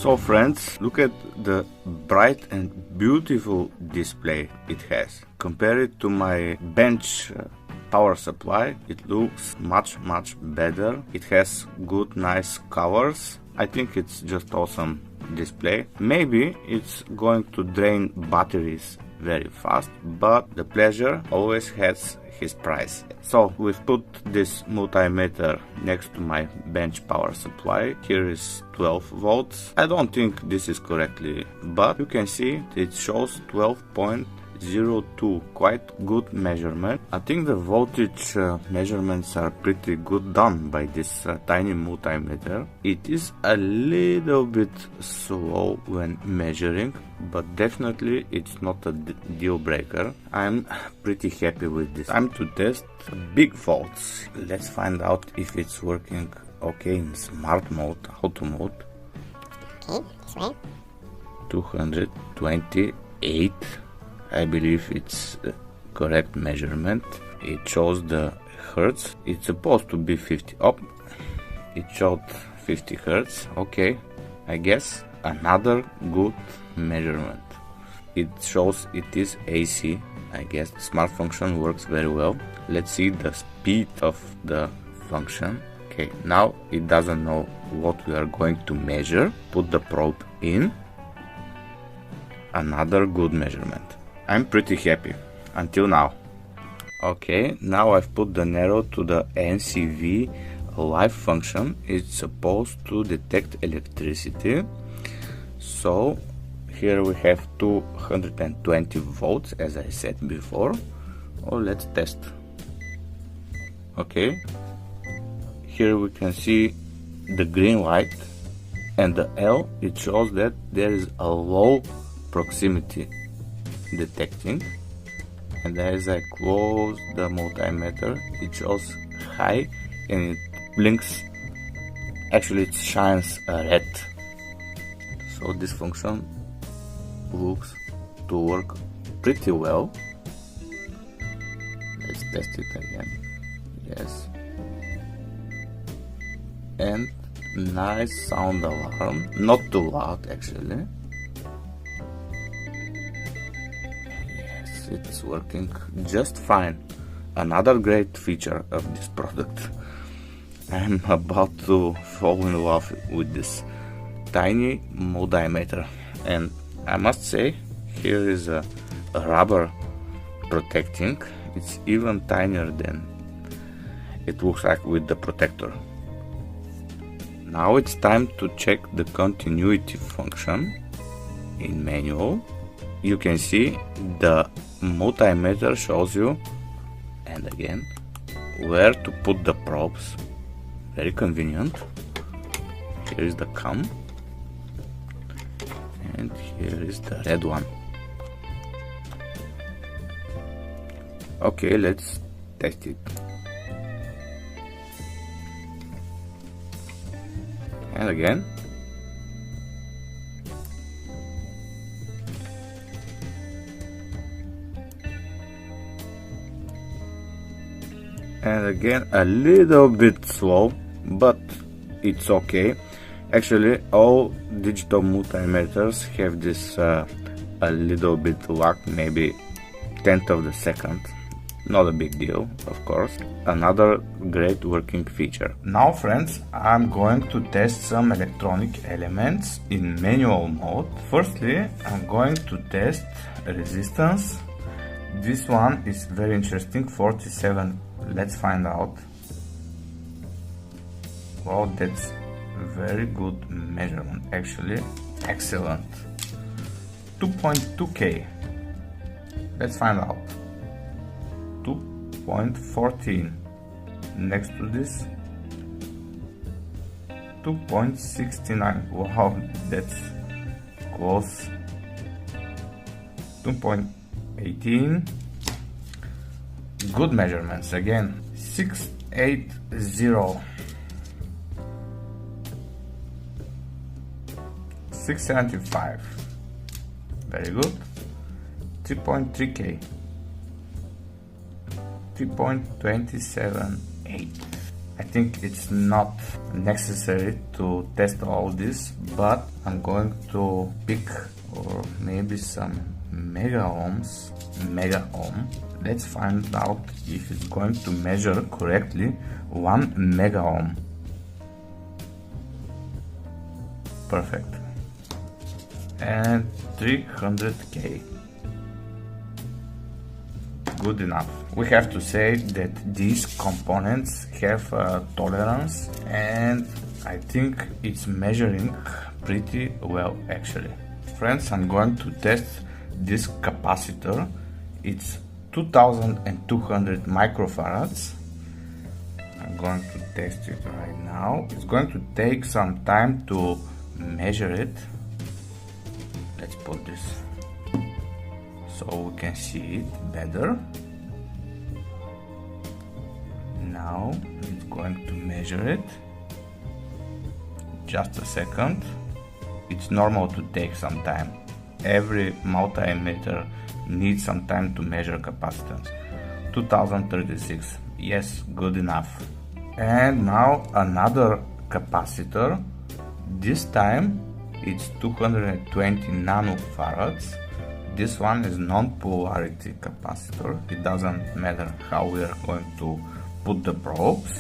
So friends, look at the bright and beautiful display it has. Compare it to my bench power supply, it looks much better. It has good nice colors. I think it's just awesome display. Maybe it's going to drain batteries very fast, but the pleasure always has his price. So we've put this multimeter next to my bench power supply. Here is 12 volts. I don't think this is correctly, but you can see it shows 12.02, quite good measurement. I think the voltage measurements are pretty good done by this tiny multimeter. It is a little bit slow when measuring, but definitely it's not a deal breaker. I'm pretty happy with this. Time to test big volts. Let's find out if it's working okay in smart mode, auto mode. Okay, this way. 228. I believe it's the correct measurement. It shows the hertz. It's supposed to be 50. Oh, it showed 50 hertz. Okay, I guess another good measurement. It shows it is AC. I guess the smart function works very well. Let's see the speed of the function. Okay, now it doesn't know what we are going to measure. Put the probe in. Another good measurement. I'm pretty happy until now. Okay, now I've put the Nero to the NCV live function. It's supposed to detect electricity. So here we have 220 volts, as I said before. Oh, let's test. Okay, here we can see the green light, and the L, it shows that there is a low proximity detecting, and as I close the multimeter it shows high and it blinks. Actually it shines red. So this function looks to work pretty well. Let's test it again. Yes, and nice sound alarm, not too loud actually. It's working just fine. Another great feature of this product. I'm about to fall in love with this tiny multimeter, and I must say here is a rubber protecting. It's even tinier than it looks like with the protector. Now it's time to check the continuity function in manual. You can see the multimeter shows you, and again, where to put the probes. Very convenient. Here is the CAM, and here is the red one. Okay, let's test it. And again. And again, a little bit slow, but it's okay. Actually, all digital multimeters have this a little bit lag, maybe 10th of the second. Not a big deal, of course. Another great working feature. Now friends, I'm going to test some electronic elements in manual mode. Firstly, I'm going to test resistance. This one is very interesting, 47. Let's find out. Wow, that's very good measurement, actually excellent. 2.2K. Let's find out. 2.14. Next to this, 2.69. Wow, that's close. 2.18. Good measurements again. 680. 675. Very good. 3.3K. 3.278. I think it's not necessary to test all this, but I'm going to pick or maybe some mega ohm. Let's find out if it's going to measure correctly 1 mega ohm. Perfect. And 300K. Good enough. We have to say that these components have a tolerance, and I think it's measuring pretty well actually. Friends, I'm going to test this capacitor. It's 2200 microfarads. I'm going to test it right now. It's going to take some time to measure it. Let's put this so we can see it better. Now it's going to measure it. Just a second. It's normal to take some time. Every multimeter needs some time to measure capacitance. 2036. Yes, good enough. And now another capacitor. This time it's 220 nanofarads. This one is non-polarity capacitor. It doesn't matter how we are going to put the probes.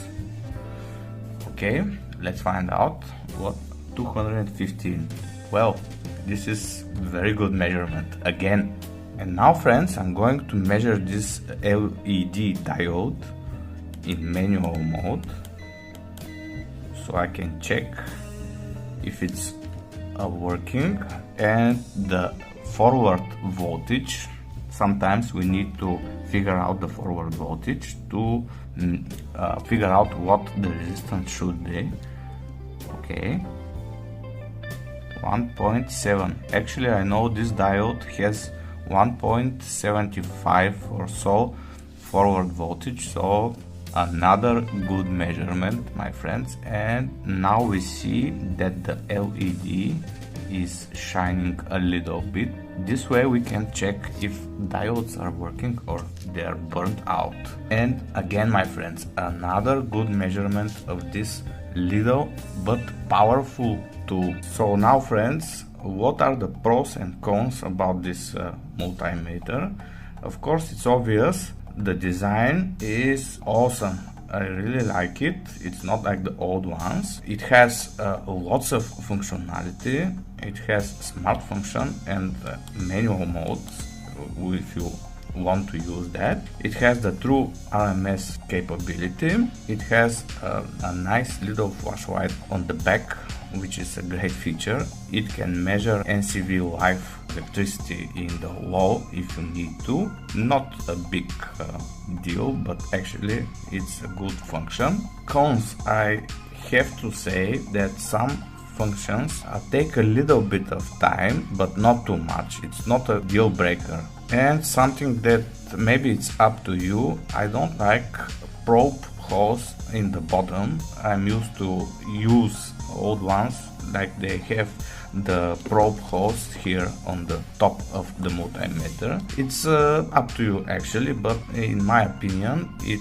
Okay, let's find out what 215. Well, this is very good measurement again. And now friends, I'm going to measure this LED diode in manual mode so I can check if it's working. And the forward voltage, sometimes we need to figure out the forward voltage to figure out what the resistance should be. Okay, 1.7. actually I know this diode has 1.75 or so forward voltage, so another good measurement, my friends. And now we see that the LED is shining a little bit. This way we can check if diodes are working or they are burnt out. And again, my friends, another good measurement of this little but powerful tool. So now friends, what are the pros and cons about this multimeter? Of course, it's obvious. The design is awesome. I really like it. It's not like the old ones. It has lots of functionality. It has smart function and manual modes if you want to use that. It has the true RMS capability. It has a nice little flashlight on the back, which is a great feature. It can measure NCV live electricity in the wall if you need to. Not a big deal, but actually it's a good function. Cons, I have to say that some functions take a little bit of time, but not too much. It's not a deal breaker. And something that maybe it's up to you, I don't like probe holes in the bottom. I'm used to use old ones, like they have the probe holes here on the top of the multimeter. It's up to you actually, but in my opinion it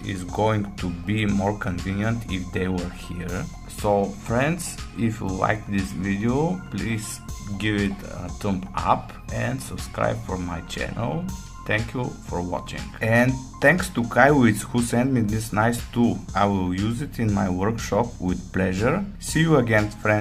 is going to be more convenient if they were here. So friends, if you like this video, please give it a thumb up and subscribe for my channel. Thank you for watching. And thanks to Kaiweets who sent me this nice tool. I will use it in my workshop with pleasure. See you again, friends.